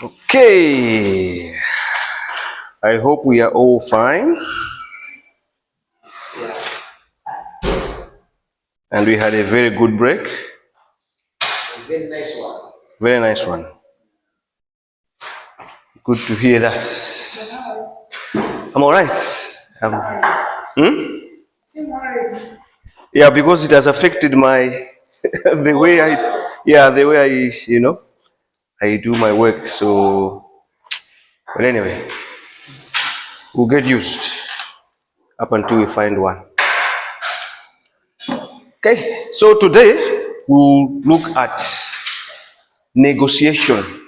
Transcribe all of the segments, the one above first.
Okay, I hope we are all fine and we had a very good break. Very nice one. Very nice one. Good to hear that. I'm all right. Yeah, because it has affected my the way I do my work. So, but anyway, we'll get used up until we find one. Okay, so today we'll look at negotiation.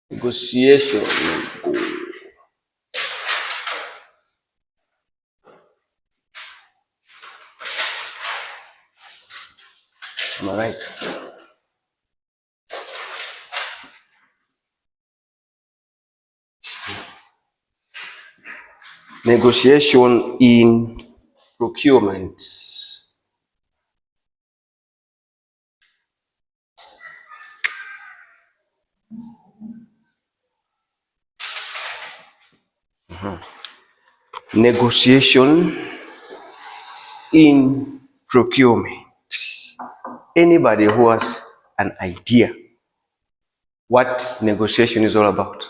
Negotiation. Am I right? Negotiation in procurement. Negotiation in procurement. Anybody who has an idea what negotiation is all about?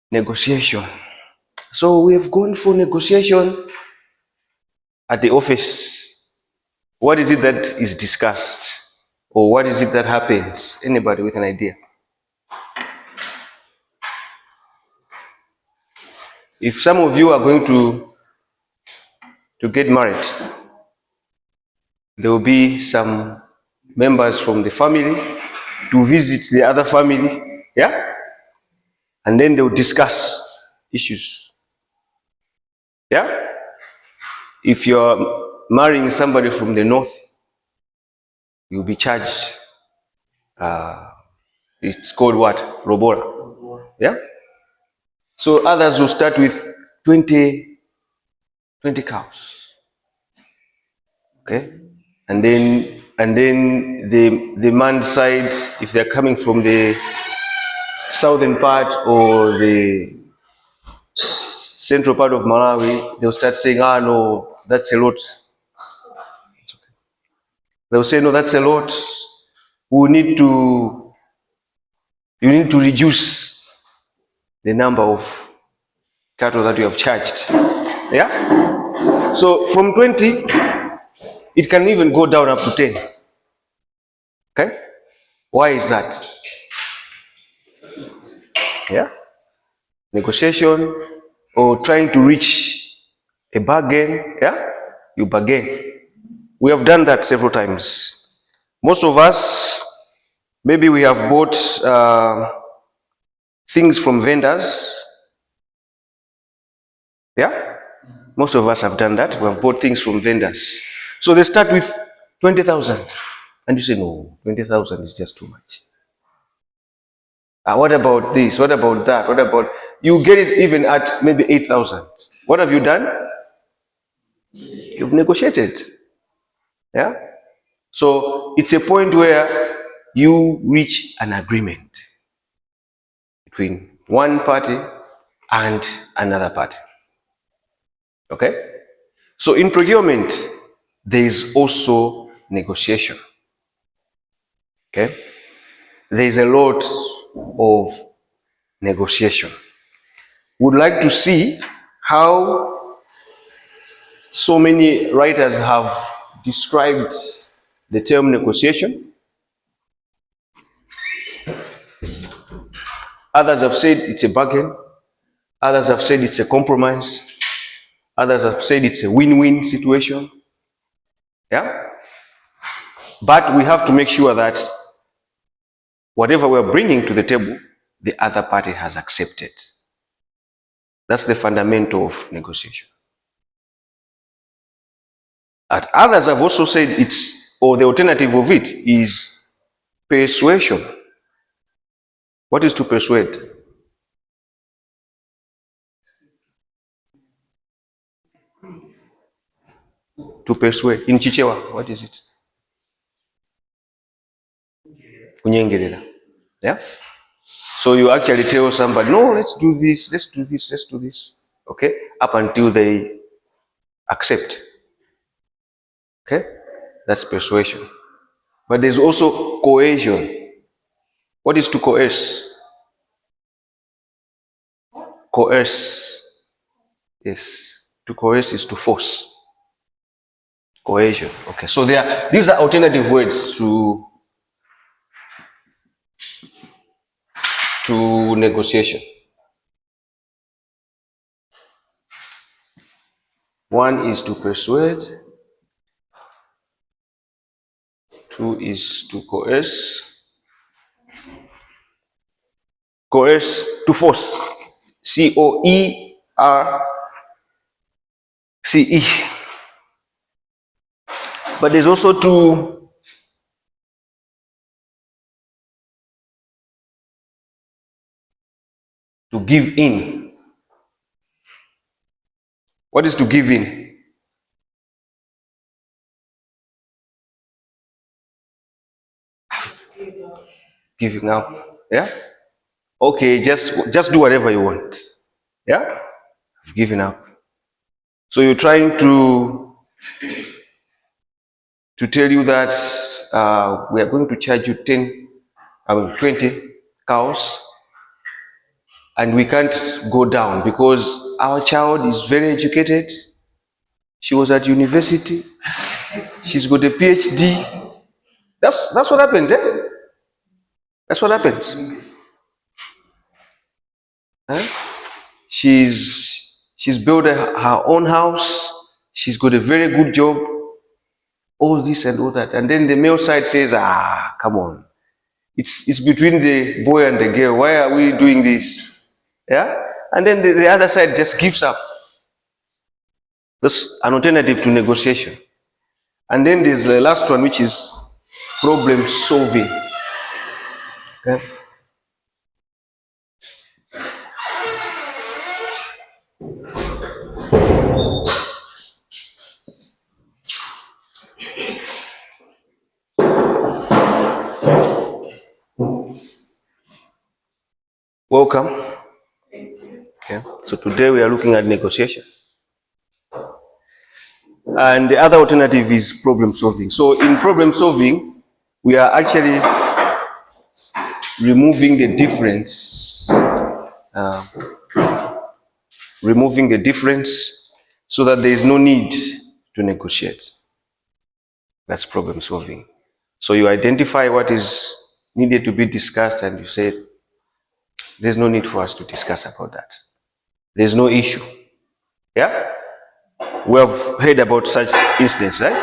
Negotiation. So we have gone for negotiation at the office. What is it that is discussed? Or what is it that happens? Anybody with an idea? If some of you are going to get married, there will be some members from the family to visit the other family, yeah? And then they will discuss issues, yeah? If you're marrying somebody from the north, you'll be charged. It's called what? Robora. Yeah? So others will start with 20 cows. Okay? And then the man's side, if they're coming from the southern part or the central part of Malawi, they'll start saying, no, that's a lot. They'll say, no, that's a lot. You need to reduce the number of cattle that you have charged. Yeah? So from 20, it can even go down up to 10. Okay? Why is that? Yeah? Negotiation or trying to reach a bargain. Yeah? You bargain. We have done that several times. Most of us, maybe we have bought things from vendors. Yeah? Most of us have done that. We have bought things from vendors. So they start with 20,000. And you say, no, 20,000 is just too much. What about this? What about that? What about... You get it even at maybe 8,000. What have you done? You've negotiated. Yeah? So it's a point where you reach an agreement between one party and another party. Okay? So in procurement, there is also negotiation. Okay? There is a lot of negotiation. Would like to see how so many writers have described the term negotiation. Others have said it's a bargain. Others have said it's a compromise. Others have said it's a win-win situation. Yeah? But we have to make sure that whatever we're bringing to the table the other party has accepted. That's the fundamental of negotiation. And others have also said the alternative of it is persuasion. What is to persuade? To persuade. In Chichewa, what is it? Kunyengerera. Yeah? So you actually tell somebody, no, let's do this, let's do this, let's do this. Okay? Up until they accept. Okay? That's persuasion. But there's also coercion. What is to coerce? Coerce. Yes. To coerce is to force. Coercion. Okay. So these are alternative words to negotiation. One is to persuade. Two is to coerce. Coerce, to force. C-O-E-R-C-E. But there's also to give in. What is to give in? Giving up. Yeah? Okay, just do whatever you want. Yeah? I've given up. So you're trying to tell you that we are going to charge you 20 cows, and we can't go down because our child is very educated. She was at university. She's got a PhD. That's what happens, eh? That's what happens. Huh? She's built her own house. She's got a very good job. All this and all that. And then the male side says, come on. It's between the boy and the girl. Why are we doing this? Yeah? And then the other side just gives up. That's an alternative to negotiation. And then there's the last one, which is problem solving. Okay? Welcome. Okay. So today we are looking at negotiation. And the other alternative is problem solving. So in problem solving, we are actually removing the difference. Removing the difference so that there is no need to negotiate. That's problem solving. So you identify what is needed to be discussed and you say, there's no need for us to discuss about that. There's no issue. Yeah? We have heard about such incidents, right?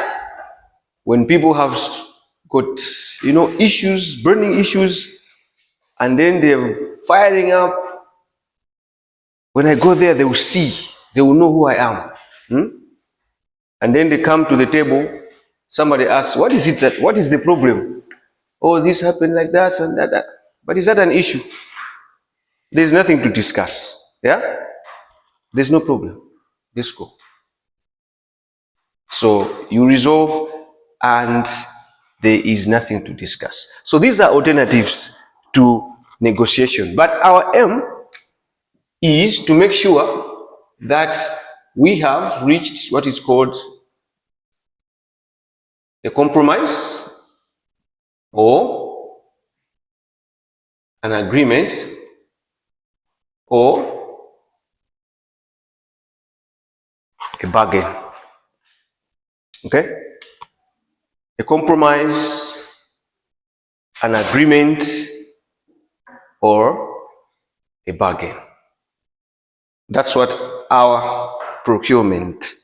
When people have got, issues, burning issues, and then they're firing up. When I go there, they will see, they will know who I am. And then they come to the table, somebody asks, what is the problem? Oh, this happened like that and that. But is that an issue? There's nothing to discuss. Yeah? There's no problem. Let's go. So you resolve and there is nothing to discuss. So these are alternatives to negotiation. But our aim is to make sure that we have reached what is called a compromise or an agreement or a bargain. Okay? A compromise, an agreement, or a bargain. That's what our procurement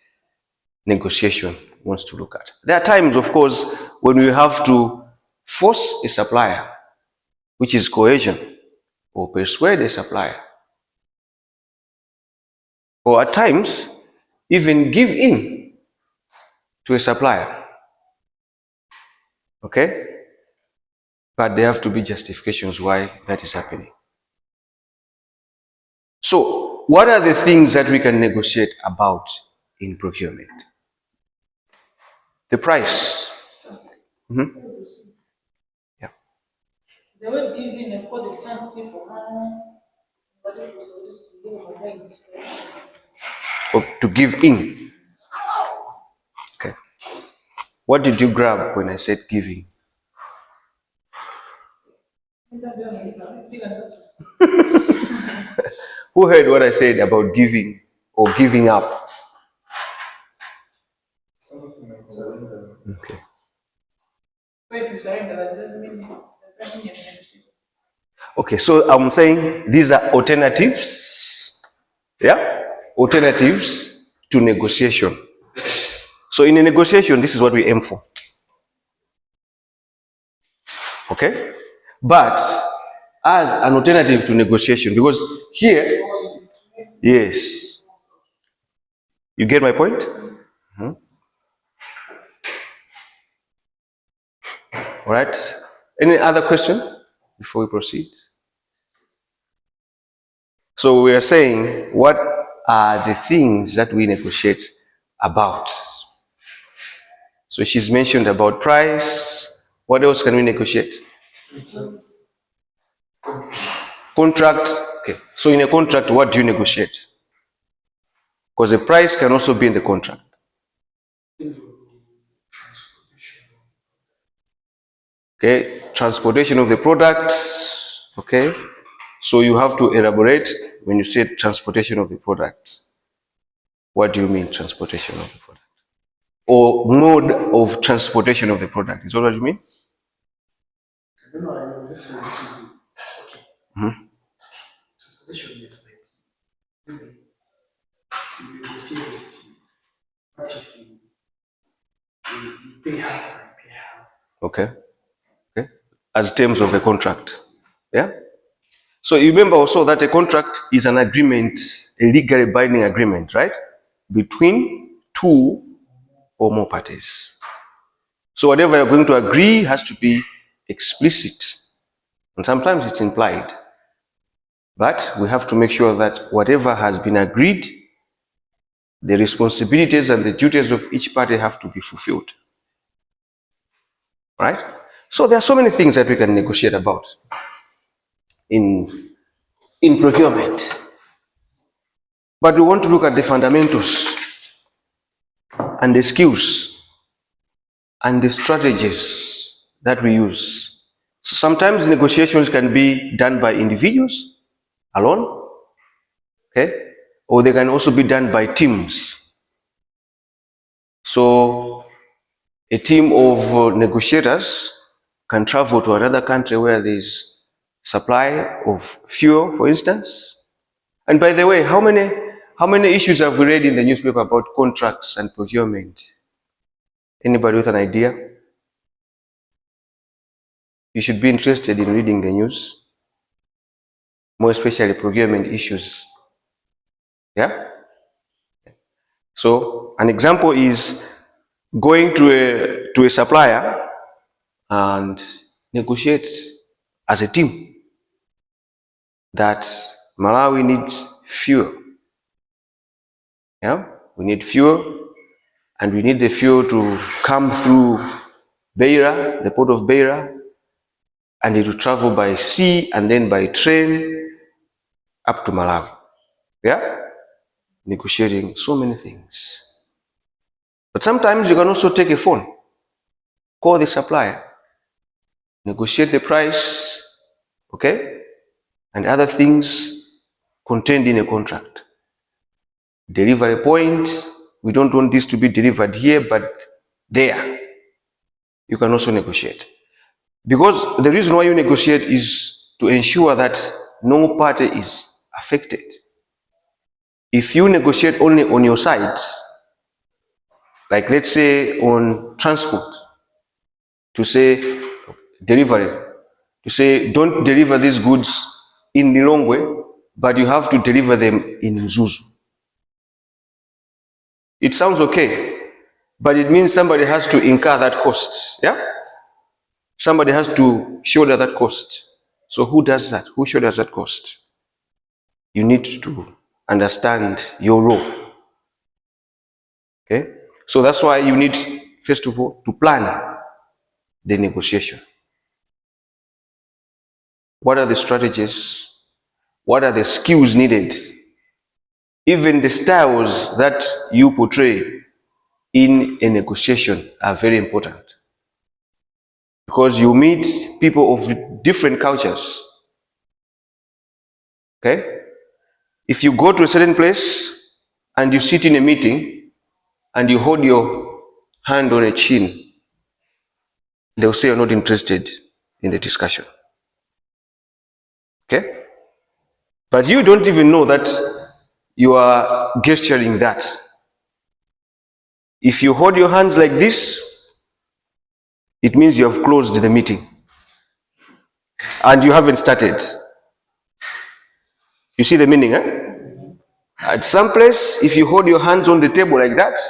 negotiation wants to look at. There are times, of course, when we have to force a supplier, which is coercion, or persuade a supplier, or at times even give in to a supplier. Okay? But there have to be justifications why that is happening. So, what are the things that we can negotiate about in procurement? The price. Mm-hmm. Yeah. The word giving, of course, it sounds simple, but it was Or to give in. Okay. What did you grab when I said giving? Who heard what I said about giving or giving up? Okay. Okay, so I'm saying these are alternatives. Yeah? Alternatives to negotiation. So in a negotiation, this is what we aim for. Okay? But as an alternative to negotiation, because here, yes. You get my point? Mm-hmm. All right. Any other question before we proceed? So we are saying, what are the things that we negotiate about? So she's mentioned about price. What else can we negotiate? Contract. Okay. So in a contract, what do you negotiate? Because the price can also be in the contract. Okay. Transportation of the product. Okay. So you have to elaborate when you say transportation of the product. What do you mean transportation of the product? Or mode of transportation of the product. Is that what you mean? I don't know, I just say this would be okay. Mm-hmm. Transportation, yes, like maybe you negotiate with you. What if you pay half, I pay half. Okay. Okay. As terms of a contract. Yeah. So you remember also that a contract is an agreement, a legally binding agreement, right? Between two or more parties. So whatever you're going to agree has to be explicit. And sometimes it's implied. But we have to make sure that whatever has been agreed, the responsibilities and the duties of each party have to be fulfilled. Right? So there are so many things that we can negotiate about in procurement. But we want to look at the fundamentals and the skills and the strategies that we use. So sometimes negotiations can be done by individuals alone, okay? Or they can also be done by teams. So a team of negotiators can travel to another country where there's supply of fuel, for instance. And by the way, how many issues have we read in the newspaper about contracts and procurement? Anybody with an idea? You should be interested in reading the news, more especially procurement issues. Yeah? So an example is going to a supplier and negotiate as a team that Malawi needs fuel. Yeah? We need fuel, and we need the fuel to come through Beira, the port of Beira, and it will travel by sea and then by train up to Malawi. Yeah? Negotiating so many things. But sometimes you can also take a phone, call the supplier, negotiate the price, okay, and other things contained in a contract. Delivery point, we don't want this to be delivered here, but there. You can also negotiate. Because the reason why you negotiate is to ensure that no party is affected. If you negotiate only on your side, like let's say on transport, to say delivery, to say don't deliver these goods in Lilongwe, but you have to deliver them in Mzuzu. It sounds okay, but it means somebody has to incur that cost. Yeah? Somebody has to shoulder that cost. So who does that? Who shoulders that cost? You need to understand your role. Okay? So that's why you need, first of all, to plan the negotiation. What are the strategies? What are the skills needed? Even the styles that you portray in a negotiation are very important. Because you meet people of different cultures. Okay? If you go to a certain place and you sit in a meeting and you hold your hand on a chin, they'll say you're not interested in the discussion. Okay? But you don't even know that you are gesturing that. If you hold your hands like this, it means you have closed the meeting and you haven't started. You see the meaning, eh? At some place, if you hold your hands on the table like that,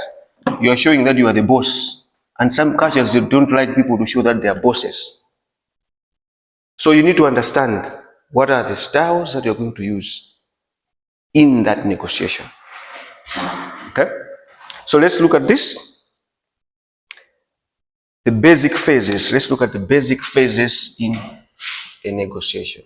you are showing that you are the boss. And some cultures, they don't like people to show that they are bosses. So you need to understand what are the styles that you're going to use in that negotiation. Okay? So let's look at this. The basic phases. Let's look at the basic phases in a negotiation.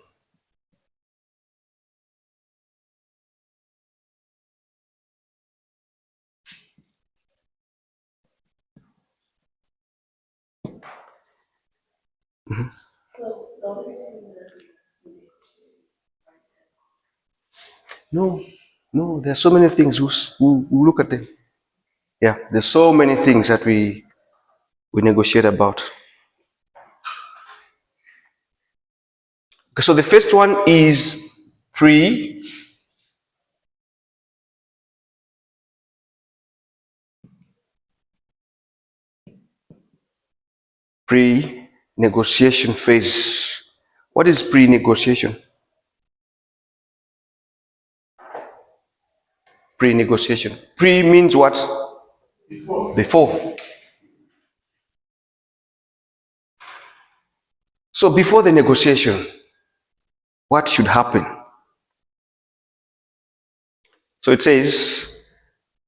So the only thing that we negotiate is No, there are so many things. We'll look at them. Yeah, there's so many things that we negotiate about. Okay, so the first one is pre-negotiation phase. What is pre-negotiation? Pre-negotiation. Pre means what? Before. So before the negotiation, what should happen? So it says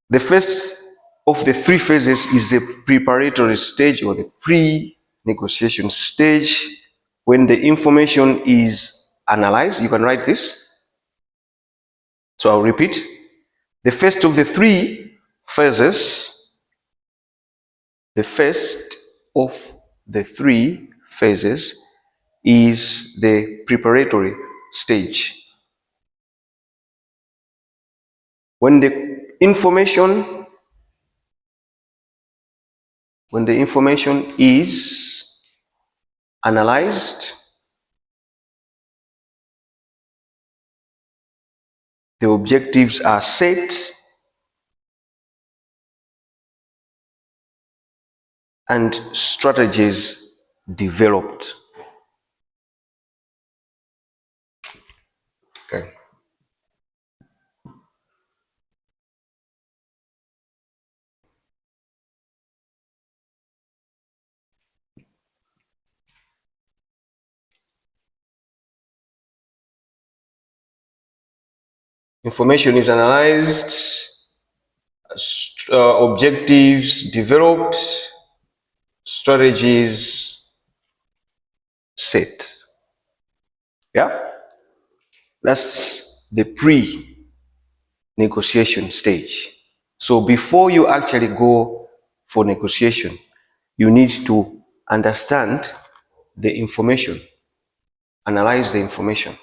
the first of the three phases is the preparatory stage or the pre-negotiation stage, when the information is analyzed. You can write this. So I'll repeat. The first of the three phases, the first of the three phases is the preparatory stage. When the information is analyzed, the objectives are set, and strategies developed. Okay. Information is analyzed, objectives developed, strategies set. Yeah? That's the pre-negotiation stage. So before you actually go for negotiation, you need to understand the information, analyze the information.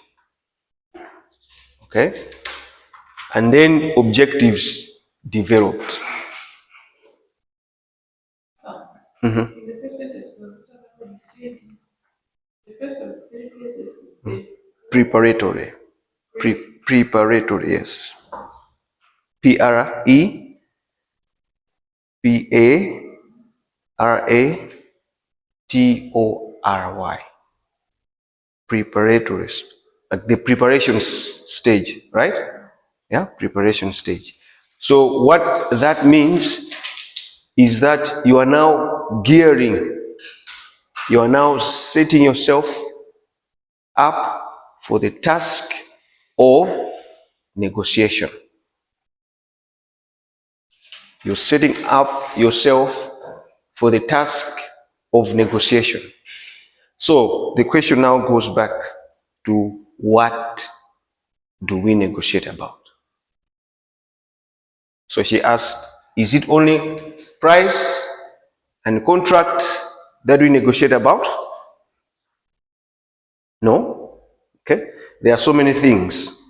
Okay? And then objectives developed. So, in the first sentence, when you said the first of the three phases is the Preparatory. Preparatory, yes. Preparatory. Preparatory. at the preparation stage, right? Yeah, preparation stage. So what that means is that you are now gearing, you are now setting yourself up for the task of negotiation. You're setting up yourself for the task of negotiation. So the question now goes back to, what do we negotiate about? So she asked, is it only price and contract that we negotiate about? No. Okay. There are so many things.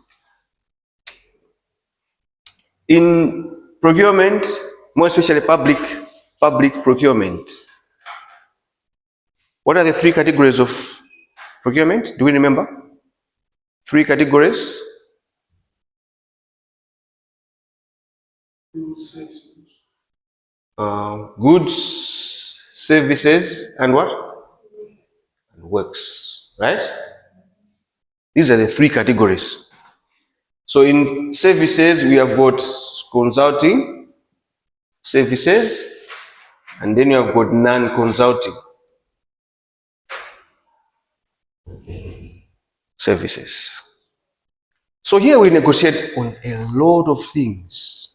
In procurement, more especially public procurement, what are the three categories of procurement? Do we remember? Three categories. Goods, services, and what? And works, right? These are the three categories. So in services, we have got consulting services, and then you have got non-consulting services. So here we negotiate on a lot of things.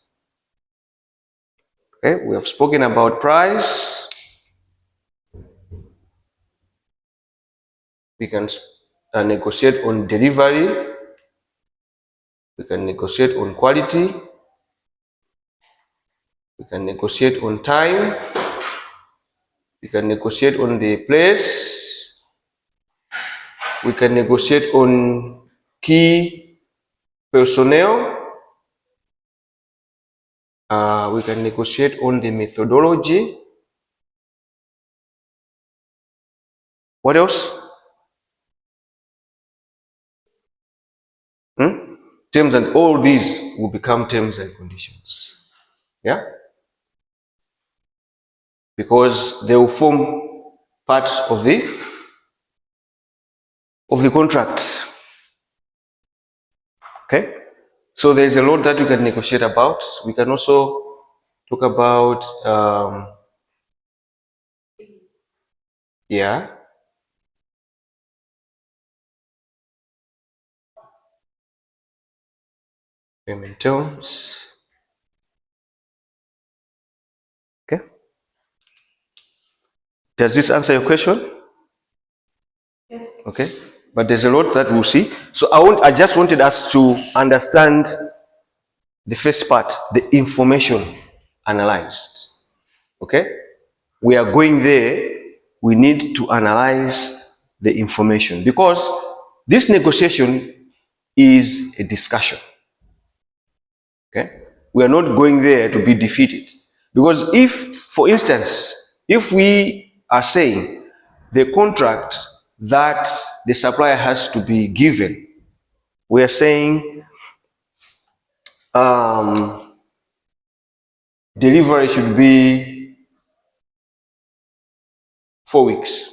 Okay, we have spoken about price. We can negotiate on delivery. We can negotiate on quality. We can negotiate on time. We can negotiate on the place. We can negotiate on key personnel. We can negotiate on the methodology. What else? Terms, and all these will become terms and conditions. Yeah? Because they will form part of the contract. Okay? So there's a lot that we can negotiate about. We can also talk about payment terms. Okay? Does this answer your question? Yes. Okay? But there's a lot that we'll see. So I just wanted us to understand the first part, the information analyzed. Okay? We are going there. We need to analyze the information, because this negotiation is a discussion. Okay? We are not going there to be defeated. Because if, for instance, if we are saying the contract that the supplier has to be given, we are saying delivery should be 4 weeks.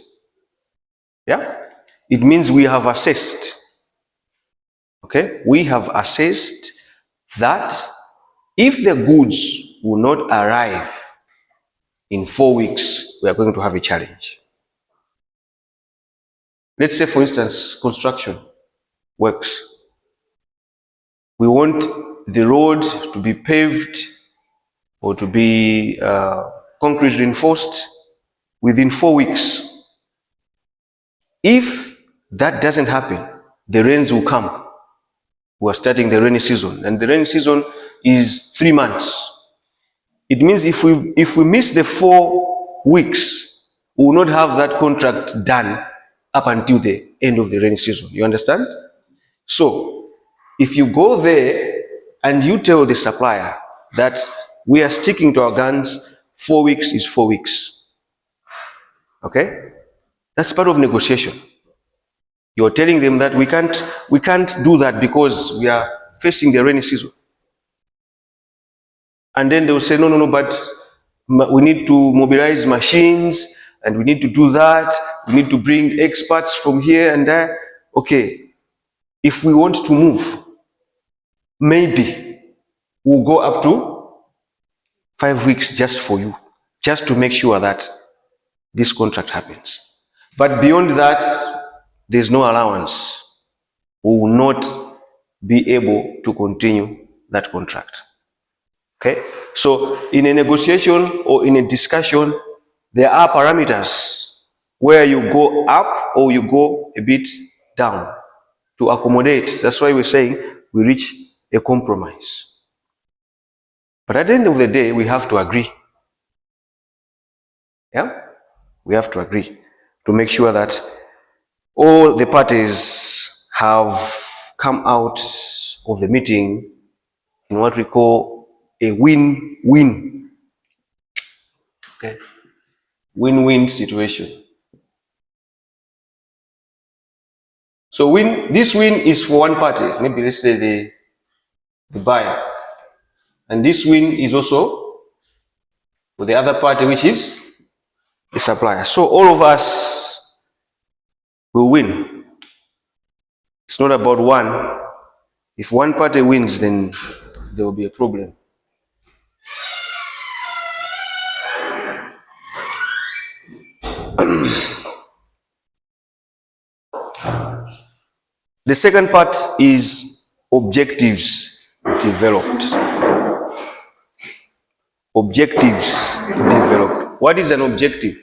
Yeah? It means we have assessed. Okay? We have assessed that if the goods will not arrive in 4 weeks, we are going to have a challenge. Let's say, for instance, construction works. We want the road to be paved or to be concrete reinforced within 4 weeks. If that doesn't happen, the rains will come. We are starting the rainy season, and the rainy season is 3 months. It means if we miss the 4 weeks, we will not have that contract done up until the end of the rainy season. You understand? So, if you go there and you tell the supplier that we are sticking to our guns, 4 weeks is 4 weeks. Okay? That's part of negotiation. You're telling them that we can't do that because we are facing the rainy season. And then they'll say, no, but we need to mobilize machines, and we need to do that. We need to bring experts from here and there. Okay, if we want to move, maybe we'll go up to 5 weeks just for you, just to make sure that this contract happens. But beyond that, there's no allowance. We will not be able to continue that contract. Okay? So in a negotiation or in a discussion, there are parameters where you go up or you go a bit down to accommodate. That's why we're saying we reach a compromise. But at the end of the day, we have to agree. Yeah? We have to agree to make sure that all the parties have come out of the meeting in what we call a win-win. Okay. Win-win situation. So this win is for one party, maybe let's say the buyer. And this win is also for the other party, which is the supplier. So all of us will win. It's not about one. If one party wins, then there will be a problem. The second part is objectives developed. Objectives developed. What is an objective?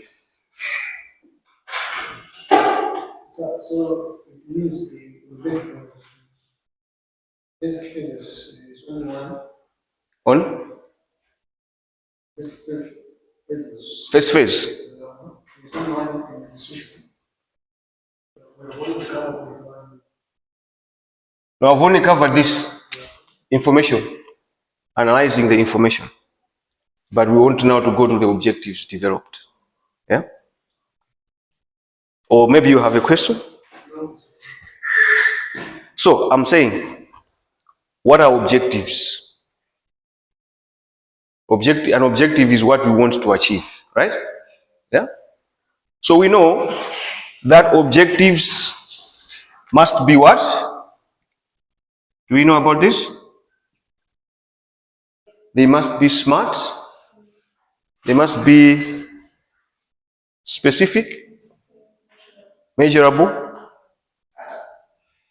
So it means the basic physics is only one. On? First phase. There's only one decision. We're only covered with one. Now I've only covered this information, analyzing the information. But we want now to go to the objectives developed. Yeah? Or maybe you have a question? So I'm saying, what are objectives? An objective is what we want to achieve, right? Yeah? So we know that objectives must be what? Do we know about this? They must be smart. They must be specific, measurable,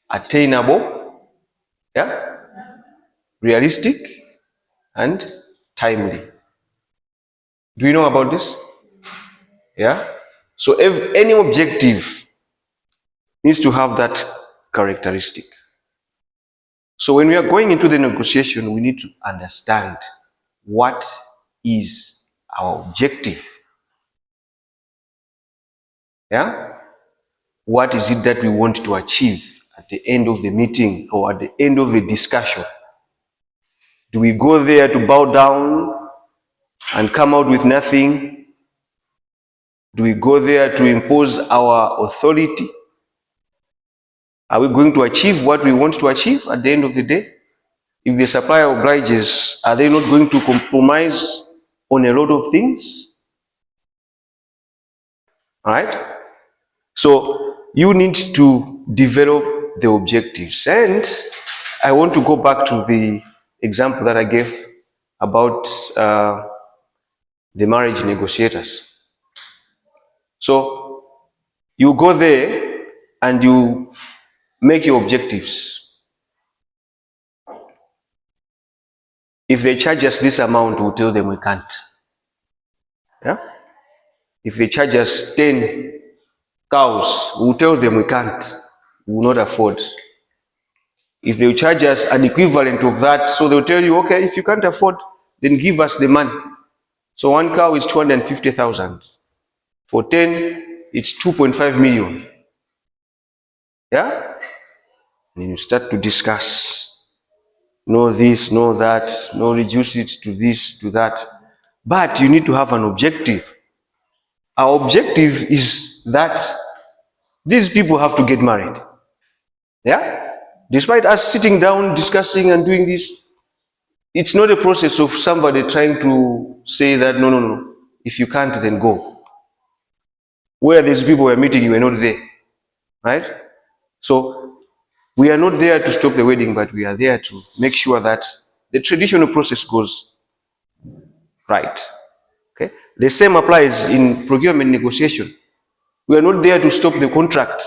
attainable, yeah, realistic, and timely. Do you know about this? Yeah. So if any objective needs to have that characteristic. So when we are going into the negotiation, we need to understand what is our objective. Yeah? What is it that we want to achieve at the end of the meeting or at the end of the discussion? Do we go there to bow down and come out with nothing? Do we go there to impose our authority? Are we going to achieve what we want to achieve at the end of the day? If the supplier obliges, are they not going to compromise on a lot of things? All right? So you need to develop the objectives. And I want to go back to the example that I gave about the marriage negotiators. So you go there and you make your objectives. If they charge us this amount, we'll tell them we can't. Yeah? If they charge us 10 cows, we'll tell them we can't. We will not afford. If they charge us an equivalent of that, so they'll tell you, okay, if you can't afford, then give us the money. So one cow is 250,000. For 10, it's 2.5 million. Yeah? And then you start to discuss. No this, no that, no reduce it to this, to that. But you need to have an objective. Our objective is that these people have to get married. Yeah? Despite us sitting down, discussing and doing this, it's not a process of somebody trying to say that, no. If you can't, then go. Where these people were meeting, you were not there. Right? So, We are not there to stop the wedding, but we are there to make sure that the traditional process goes right. Okay? The same applies in procurement negotiation. We are not there to stop the contract.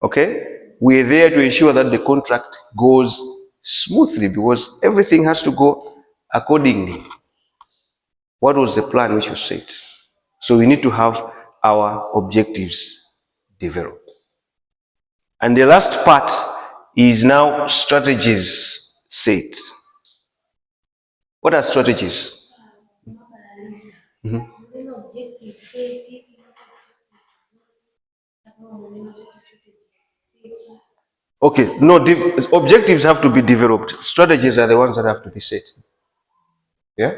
Okay? We are there to ensure that the contract goes smoothly because everything has to go accordingly. What was the plan which was set? So we need to have our objectives developed. And the last part is now strategies set. What are strategies? Okay, no, objectives have to be developed. Strategies are the ones that have to be set. Yeah?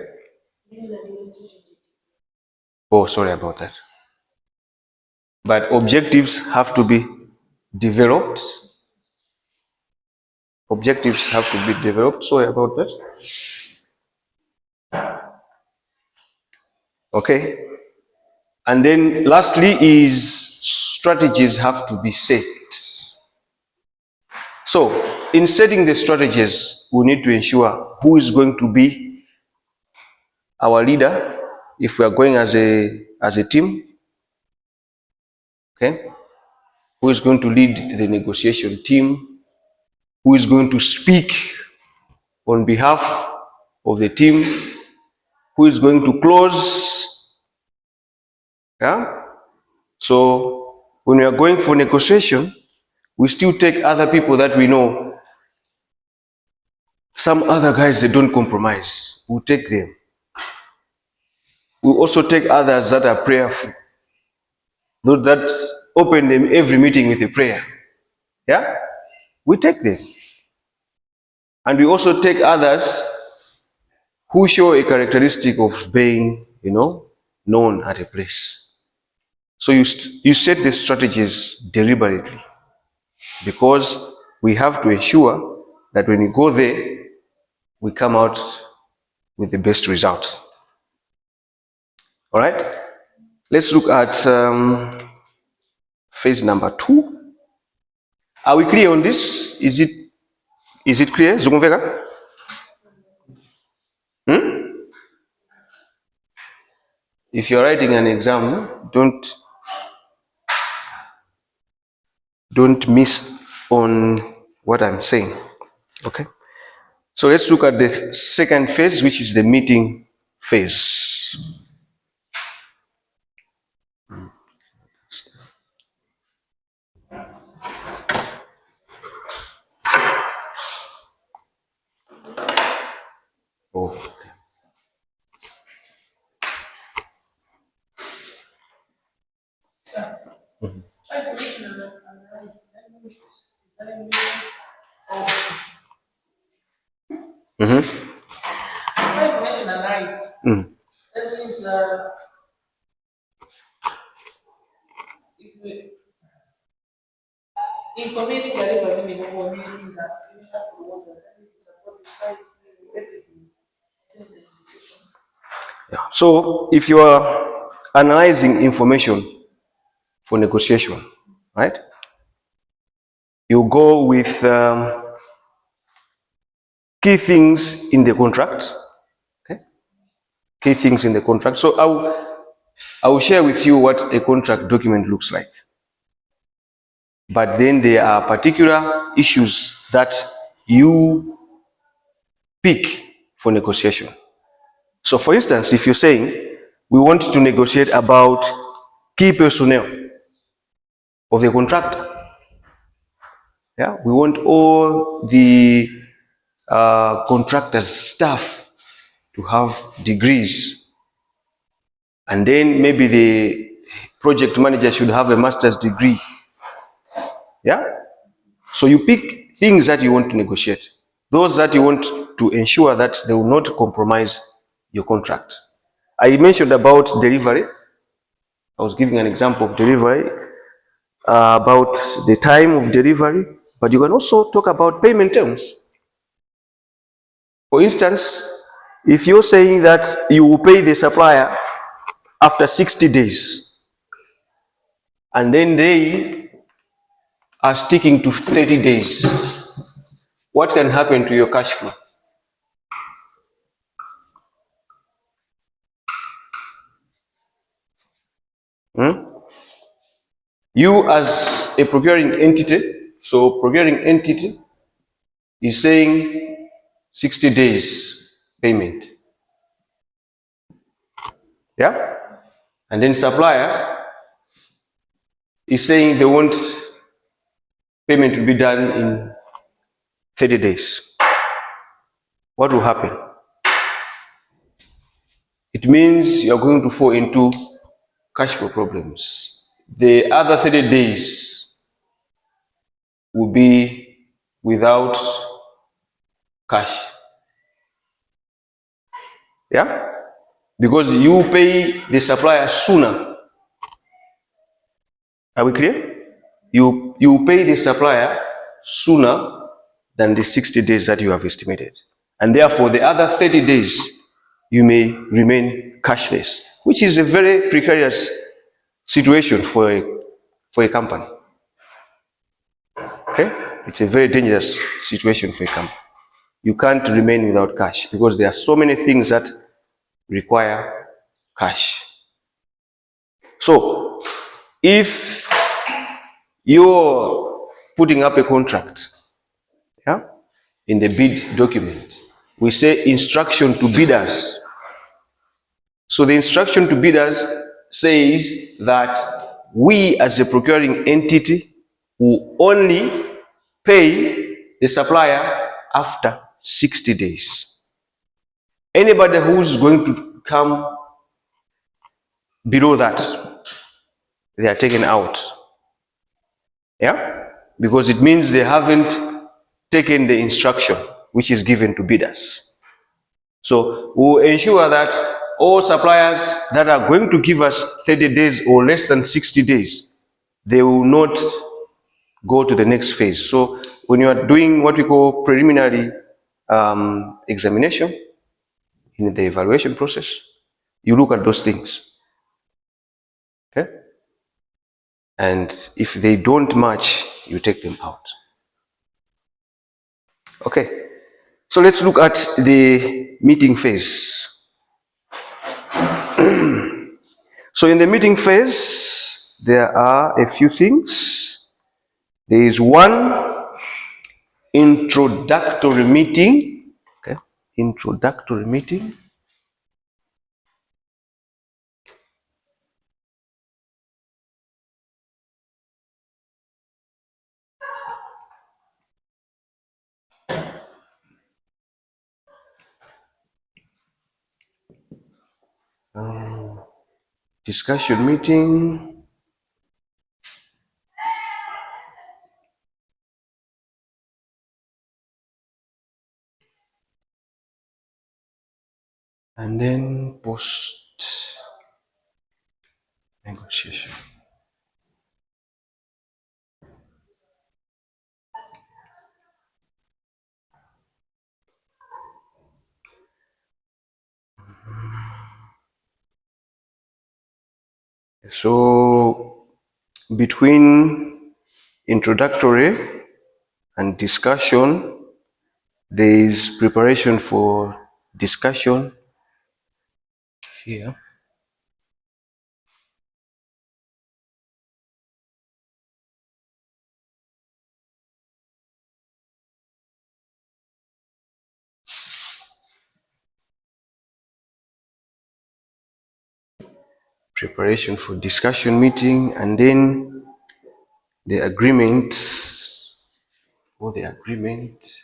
Oh, sorry about that. But objectives have to be developed. Objectives have to be developed. Sorry about that. Okay. And then lastly is strategies have to be set. So in setting the strategies, we need to ensure who is going to be our leader if we are going as a team. Okay. Who is going to lead the negotiation team? Who is going to speak on behalf of the team? Who is going to close? Yeah. So when we are going for negotiation, we still take other people that we know. Some other guys, they don't compromise. We'll take them. We also take others that are prayerful. Those that open them every meeting with a prayer. Yeah? We take them. And we also take others who show a characteristic of being, known at a place. So you set the strategies deliberately because we have to ensure that when we go there, we come out with the best result. All right? Let's look at phase number 2. Are we clear on this? Is it clear? Zukumveka? If you're writing an exam, don't miss on what I'm saying. Okay? So let's look at the second phase, which is the meeting phase. Okay. That means information whatever we need for meeting that we have to work that is support the price everything. Yeah. So if you are analyzing information for negotiation, right? You go with key things in the contract. Okay? Key things in the contract. So I will share with you what a contract document looks like. But then there are particular issues that you pick for negotiation. So for instance, if you're saying we want to negotiate about key personnel of the contractor, yeah, we want all the contractors' staff to have degrees, and then maybe the project manager should have a master's degree. Yeah, so you pick things that you want to negotiate, those that you want to ensure that they will not compromise your contract. I mentioned about delivery. I was giving an example of delivery, about the time of delivery, but you can also talk about payment terms. For instance, if you're saying that you will pay the supplier after 60 days, and then they are sticking to 30 days, what can happen to your cash flow? You as a procuring entity, so procuring entity is saying 60 days payment. Yeah? And then supplier is saying they want payment to be done in 30 days. What will happen? It means you're going to fall into cash flow problems. The other 30 days will be without cash. Yeah? Because you pay the supplier sooner. Are we clear? You pay the supplier sooner than the 60 days that you have estimated. And therefore, the other 30 days, you may remain cashless, which is a very precarious situation for a company. Okay? It's a very dangerous situation for a company. You can't remain without cash because there are so many things that require cash. So, if you're putting up a contract, yeah, in the bid document, we say instruction to bidders. So the instruction to bidders says that we as a procuring entity will only pay the supplier after 60 days. Anybody who's going to come below that, they are taken out. Yeah? Because it means they haven't taken the instruction which is given to bidders. So we'll ensure that all suppliers that are going to give us 30 days or less than 60 days, they will not go to the next phase. So when you are doing what we call preliminary examination in the evaluation process, you look at those things. Okay? And if they don't match, you take them out. Okay. So let's look at the meeting phase. So in the meeting phase, there are a few things. There is one introductory meeting. Okay. Introductory meeting. Discussion meeting. And then post negotiation. So between introductory and discussion, there is preparation for discussion here. Preparation for discussion meeting, and then the agreement. For the agreement,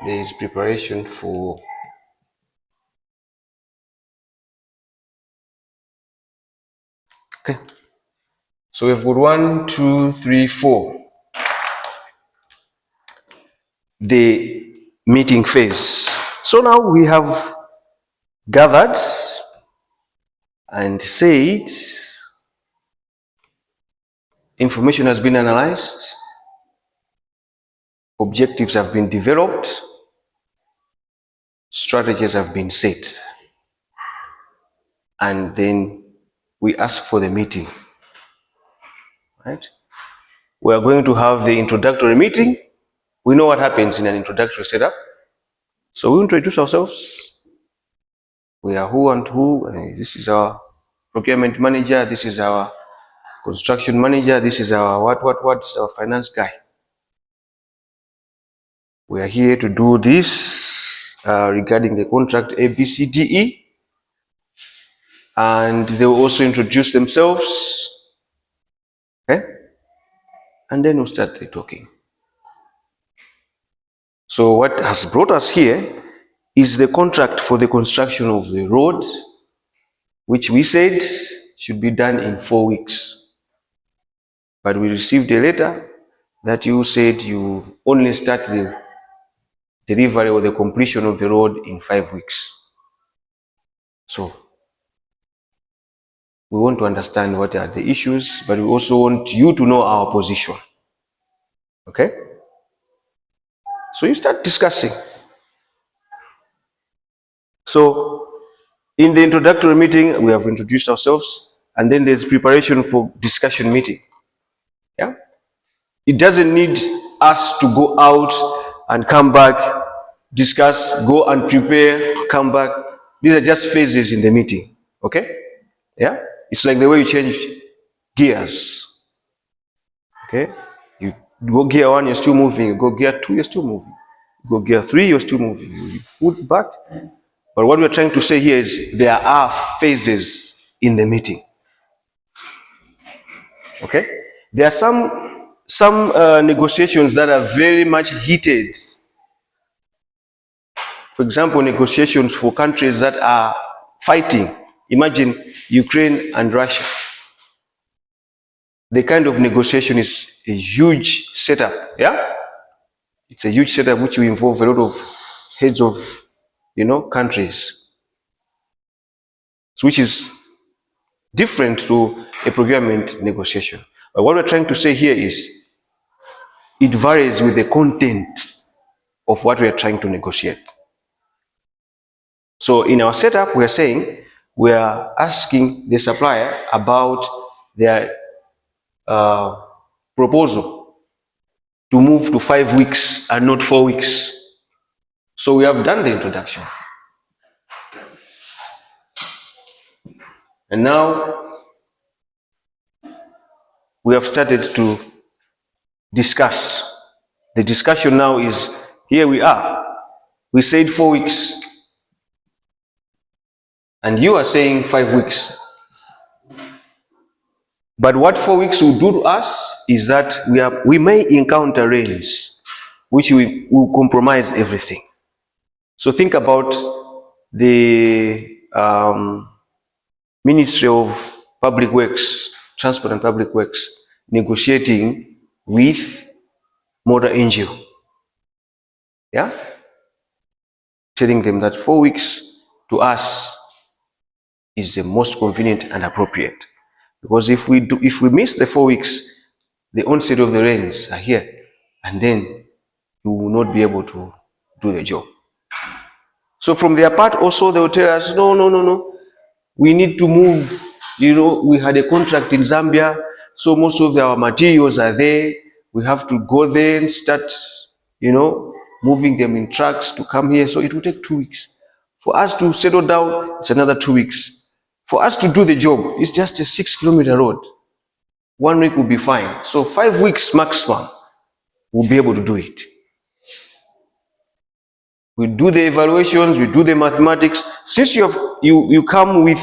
there is preparation for okay. So we've got 1, 2, 3, 4. The meeting phase. So now we have gathered and said information has been analyzed, objectives have been developed, strategies have been set, and then we ask for the meeting, right? We are going to have the introductory meeting. We know what happens in an introductory setup. So we introduce ourselves. We are who and who. This is our procurement manager. This is our construction manager. This is our what. This is our finance guy. We are here to do this regarding the contract ABCDE. And they will also introduce themselves. Okay? And then we'll start the talking. So what has brought us here is the contract for the construction of the road, which we said should be done in 4 weeks. But we received a letter that you said you only start the delivery or the completion of the road in 5 weeks. So we want to understand what are the issues, but we also want you to know our position. Okay? So you start discussing. So in the introductory meeting, we have introduced ourselves, and then there's preparation for discussion meeting. Yeah? It doesn't need us to go out and come back, discuss, go and prepare, come back. These are just phases in the meeting. Okay? Yeah? It's like the way you change gears. Okay? You go gear 1, you're still moving. You go gear 2, you're still moving. You go gear 3, you're still moving. You put back. But what we're trying to say here is there are phases in the meeting. Okay? There are some negotiations that are very much heated. For example, negotiations for countries that are fighting. Imagine Ukraine and Russia. The kind of negotiation is a huge setup. Yeah? It's a huge setup which will involve a lot of heads of, countries. So which is different to a procurement negotiation. But what we're trying to say here is it varies with the content of what we are trying to negotiate. So in our setup, we are saying we are asking the supplier about their proposal to move to 5 weeks and not 4 weeks. So we have done the introduction. And now we have started to discuss. The discussion now is, here we are. We said 4 weeks. And you are saying 5 weeks. But what 4 weeks will do to us is that we may encounter rains, which will compromise everything. So think about the Ministry of Public Works, Transport and Public Works, negotiating with Motor NGO. Yeah? Telling them that 4 weeks to us is the most convenient and appropriate. Because if we miss the 4 weeks, the onset of the rains are here, and then you will not be able to do the job. So from their part also, they will tell us, no, we need to move. We had a contract in Zambia, so most of our materials are there. We have to go there and start, moving them in trucks to come here. So it will take 2 weeks. For us to settle down, it's another 2 weeks. For us to do the job, it's just a 6-kilometer road. 1 week will be fine. So 5 weeks maximum, we'll be able to do it. We do the evaluations, we do the mathematics. Since you come with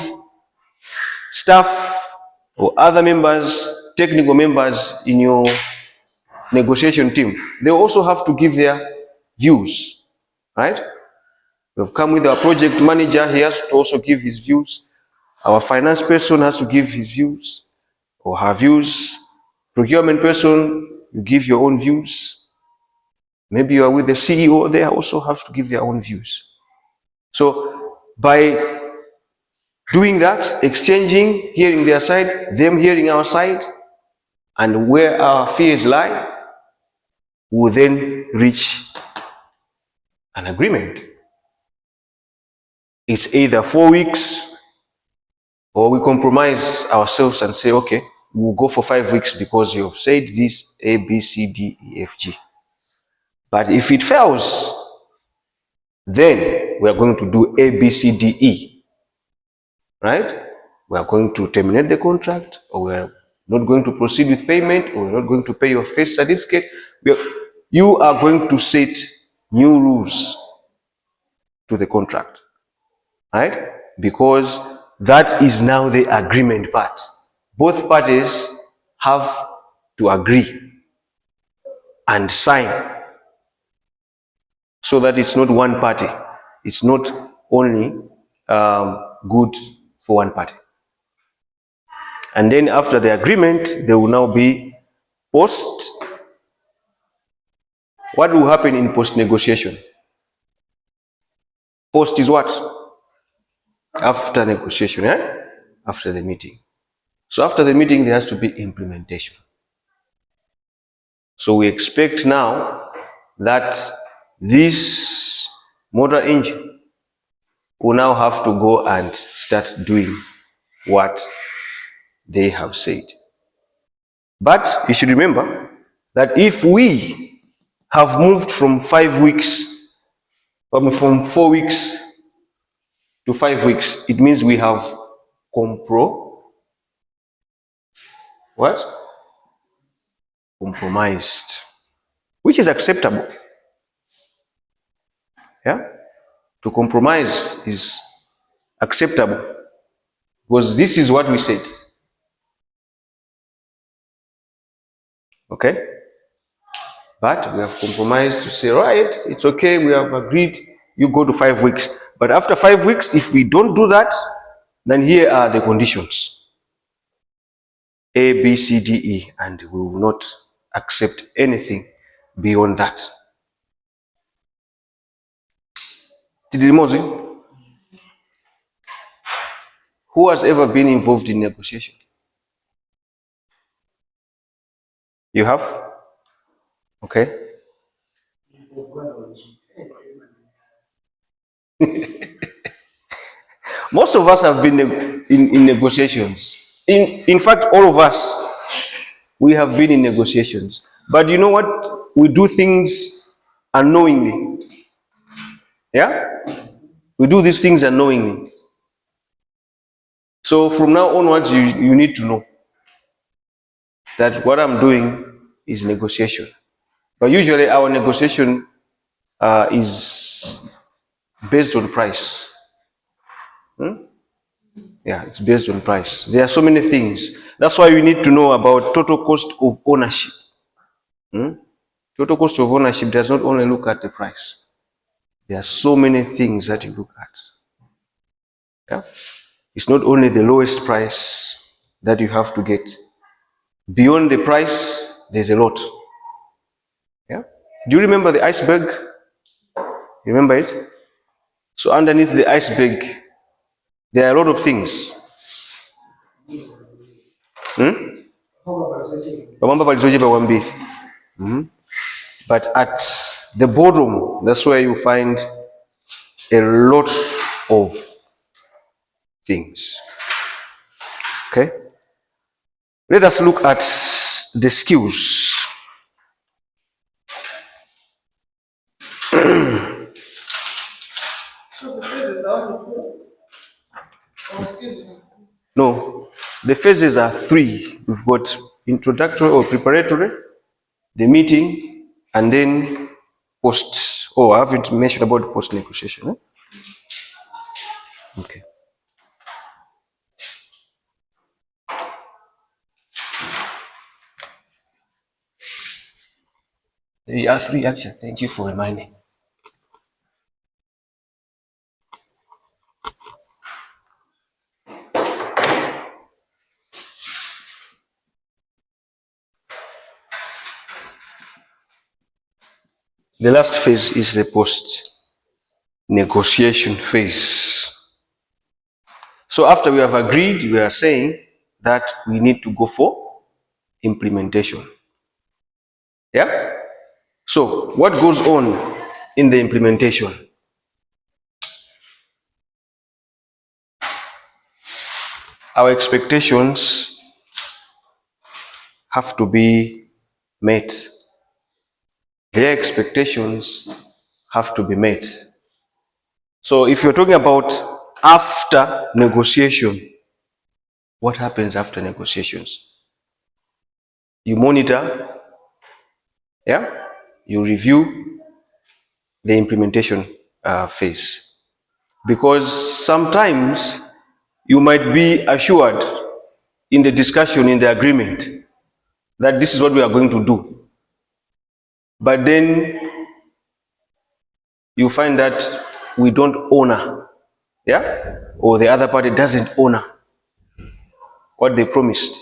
staff or other members, technical members in your negotiation team, they also have to give their views, right? We've come with our project manager, he has to also give his views. Our finance person has to give his views or her views. Procurement person, you give your own views. Maybe you are with the CEO, they also have to give their own views. So by doing that, exchanging, hearing their side, them hearing our side, and where our fears lie, we'll then reach an agreement. It's either 4 weeks, or we compromise ourselves and say, okay, we'll go for 5 weeks because you've said this A, B, C, D, E, F, G. But if it fails, then we are going to do A, B, C, D, E. Right? We are going to terminate the contract, or we are not going to proceed with payment, or we're not going to pay your first certificate. You are going to set new rules to the contract. Right? Because that is now the agreement part. Both parties have to agree and sign, so that it's not one party. It's not only good for one party. And then after the agreement, there will now be post. What will happen in post negotiation? Post is what? After negotiation, after the meeting. So after the meeting, there has to be implementation. So we expect now that this motor engine will now have to go and start doing what they have said. But you should remember that if we have moved from 5 weeks, from 4 weeks to 5 weeks, it means we have compromised, which is acceptable. Yeah, to compromise is acceptable because this is what we said. Okay, but we have compromised to say, right, it's okay, we have agreed, you go to 5 weeks. But after 5 weeks, if we don't do that, then here are the conditions: A, B, C, D, E, and we will not accept anything beyond that. Tidimozi, who has ever been involved in negotiation? You have? Okay. Most of us have been in negotiations. In fact, all of us, we have been in negotiations. But you know what? We do things unknowingly. Yeah? We do these things unknowingly. So from now onwards, you need to know that what I'm doing is negotiation. But usually our negotiation is based on price. Yeah, it's based on price. There are so many things. That's why you need to know about total cost of ownership. Total cost of ownership does not only look at the price. There are so many things that you look at. Yeah? It's not only the lowest price that you have to get. Beyond the price, there's a lot. Yeah? Do you remember the iceberg? Remember it? So underneath the iceberg, there are a lot of things. But at the bottom, that's where you find a lot of things. Okay? Let us look at the skills. So the phases are only two? Or excuse me? No, the phases are 3. We've got introductory or preparatory, the meeting, and then post. Oh, I haven't mentioned about post negotiation. Okay. There are 3 actually. Thank you for reminding. The last phase is the post negotiation phase. So after we have agreed, we are saying that we need to go for implementation. Yeah? So what goes on in the implementation? Our expectations have to be met. Their expectations have to be met. So if you're talking about after negotiation, what happens after negotiations? You monitor, yeah? You review the implementation phase. Because sometimes you might be assured in the discussion, in the agreement, that this is what we are going to do. But then you find that we don't honor, yeah? Or the other party doesn't honor what they promised.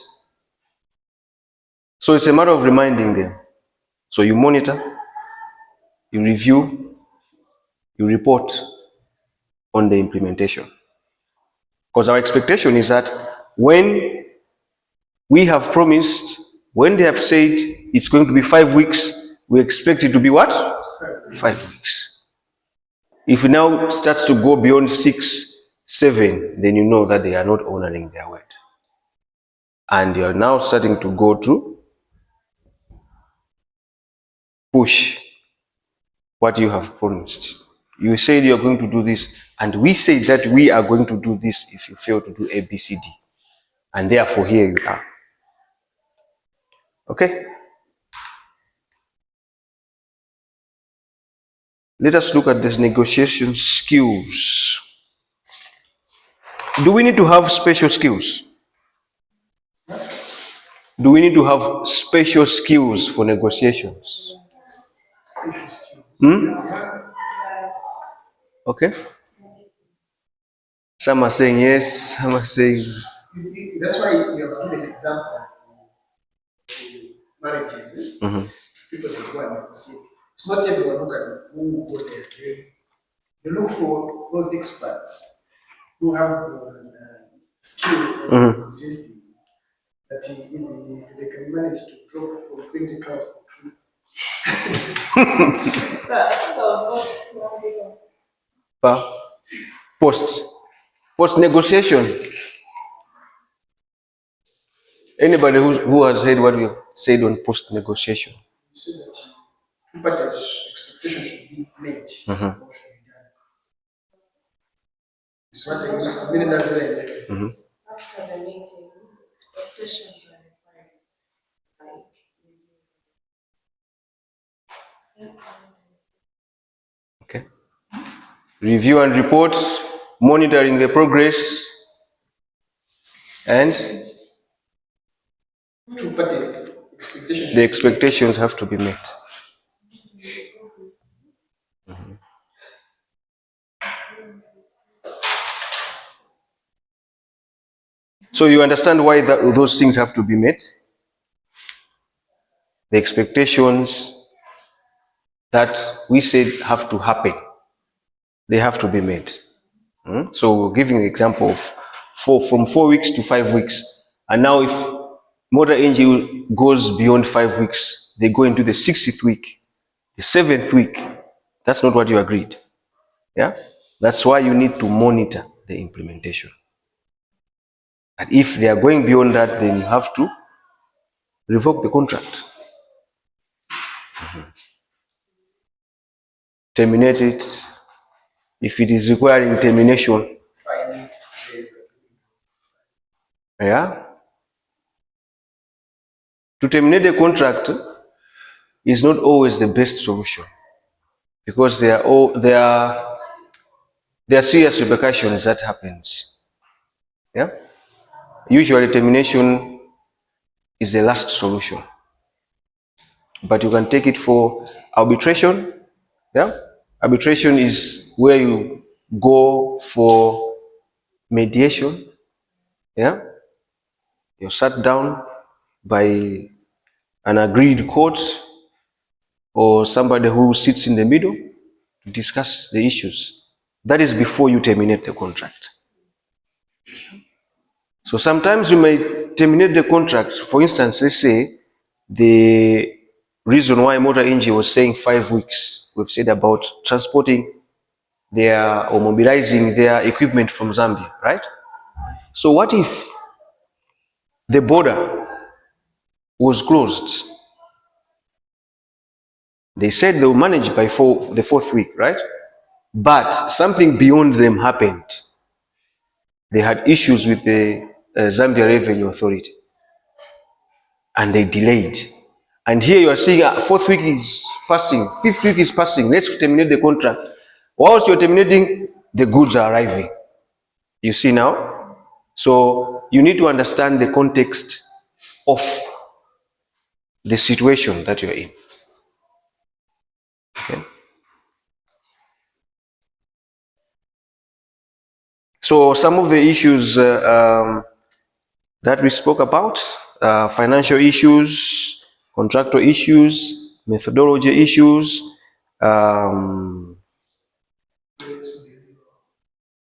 So it's a matter of reminding them. So you monitor, you review, you report on the implementation. Because our expectation is that when we have promised, when they have said it's going to be 5 weeks, we expect it to be what? 5 weeks. If it now starts to go beyond 6, 7, then you know that they are not honoring their word. And you are now starting to go to push what you have promised. You said you are going to do this, and we say that we are going to do this if you fail to do A, B, C, D. And therefore, here you are. Okay? Let us look at these negotiation skills. Do we need to have special skills? Do we need to have special skills for negotiations? Okay? Some are saying yes, some are saying... That's why we have given an example of marriages. People that go and negotiate. It's not everyone who go there. They look for those experts who have skill in negotiating, that even they can manage to drop from 20 cows to 2. So I think that was Post negotiation. Anybody who has heard what we have said on post negotiation? You say that two parties' expectations should be met. What should be done? It's what I mean. after the meeting, expectations are required. Okay. Review and report, monitoring the progress, and Two parties' expectations. the expectations have to be met. So you understand why those things have to be met? The expectations that we said have to happen, they have to be met. So we're giving an example of from 4 weeks to 5 weeks. And now if motor engine goes beyond 5 weeks, they go into the 6th week, the 7th week. That's not what you agreed. Yeah? That's why you need to monitor the implementation. And if they are going beyond that, then you have to revoke the contract. Terminate it. If it is requiring termination, yeah? To terminate the contract is not always the best solution, because there are serious repercussions that happens. Yeah? Usually termination is the last solution, but you can take it for arbitration. Yeah? Arbitration is where you go for mediation. Yeah? You're sat down by an agreed court or somebody who sits in the middle to discuss the issues. That is before you terminate the contract. So sometimes you may terminate the contract. For instance, let's say the reason why Motor Engine was saying 5 weeks, we've said about transporting or mobilizing their equipment from Zambia, right? So what if the border was closed. They said they will manage by the fourth week, right? But something beyond them happened. They had issues with the Zambia Revenue Authority, and they delayed. And here you are seeing fourth week is passing, fifth week is passing, let's terminate the contract. Whilst you're terminating, the goods are arriving. You see now? So you need to understand the context of the situation that you're in. Okay? So some of the issues that we spoke about, financial issues, contractual issues, methodology issues,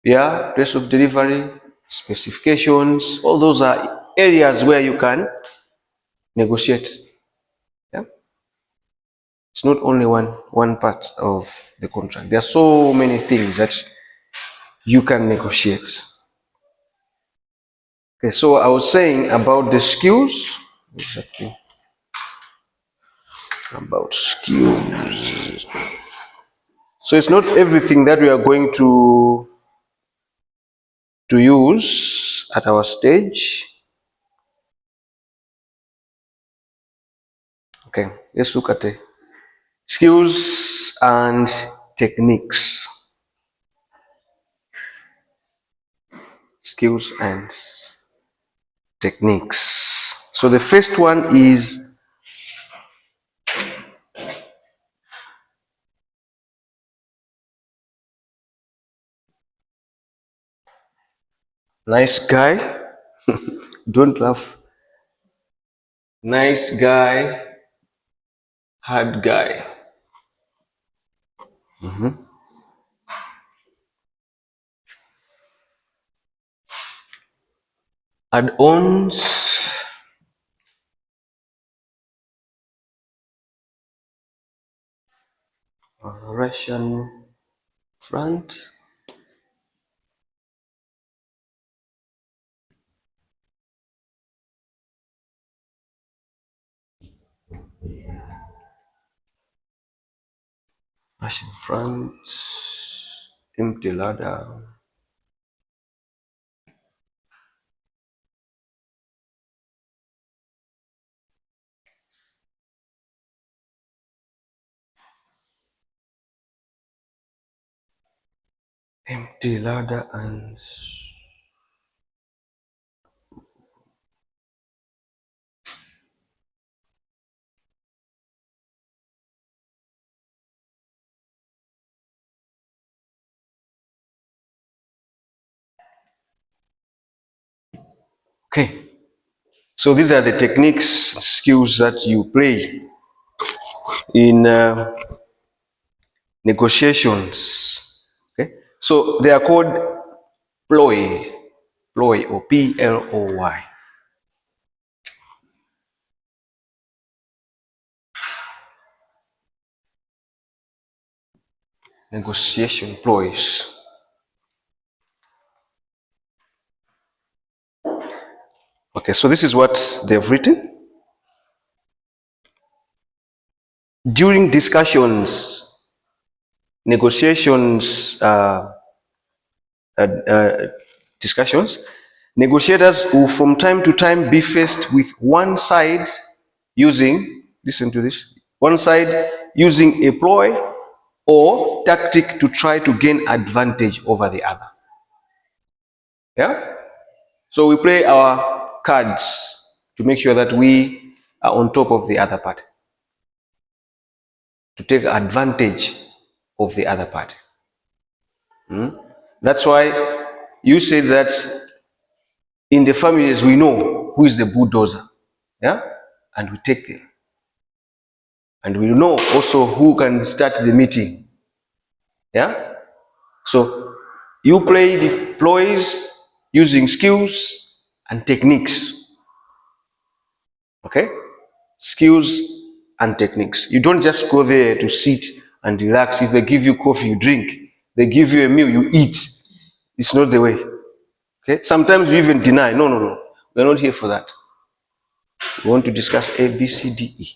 place of delivery, specifications, all those are areas where you can negotiate. Yeah? It's not only one part of the contract. There are so many things that you can negotiate. Okay, so I was saying about the skills. Exactly. About skills. So it's not everything that we are going to use at our stage. Okay, let's look at the skills and techniques. Skills and techniques. So the first one is nice guy. Don't laugh. Nice guy, hard guy. Add-ons. Russian front. Russian front. Empty ladder. Empty ladder and okay. So these are the techniques, skills that you play in negotiations. Okay. So they are called ploy, or PLOY. Negotiation ploys. Okay, so this is what they've written. During discussions, negotiations, negotiators will from time to time be faced with one side using, listen to this, one side using a ploy or tactic to try to gain advantage over the other. Yeah? So we play our cards to make sure that we are on top of the other party, to take advantage of the other party. That's why you say that in the families we know who is the bulldozer, yeah, and we take it, and we know also who can start the meeting, yeah. So you play the ploys using skills and techniques, okay? Skills and techniques. You don't just go there to sit and relax. If they give you coffee, you drink. They give you a meal, you eat. It's not the way. Okay? Sometimes you even deny. No. We're not here for that. We want to discuss A, B, C, D, E.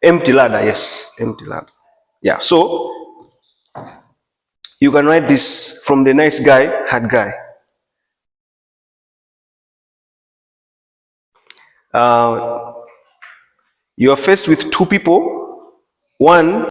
Empty ladder, yes, empty ladder. Yeah, so you can write this from the nice guy, hard guy. You are faced with two people. One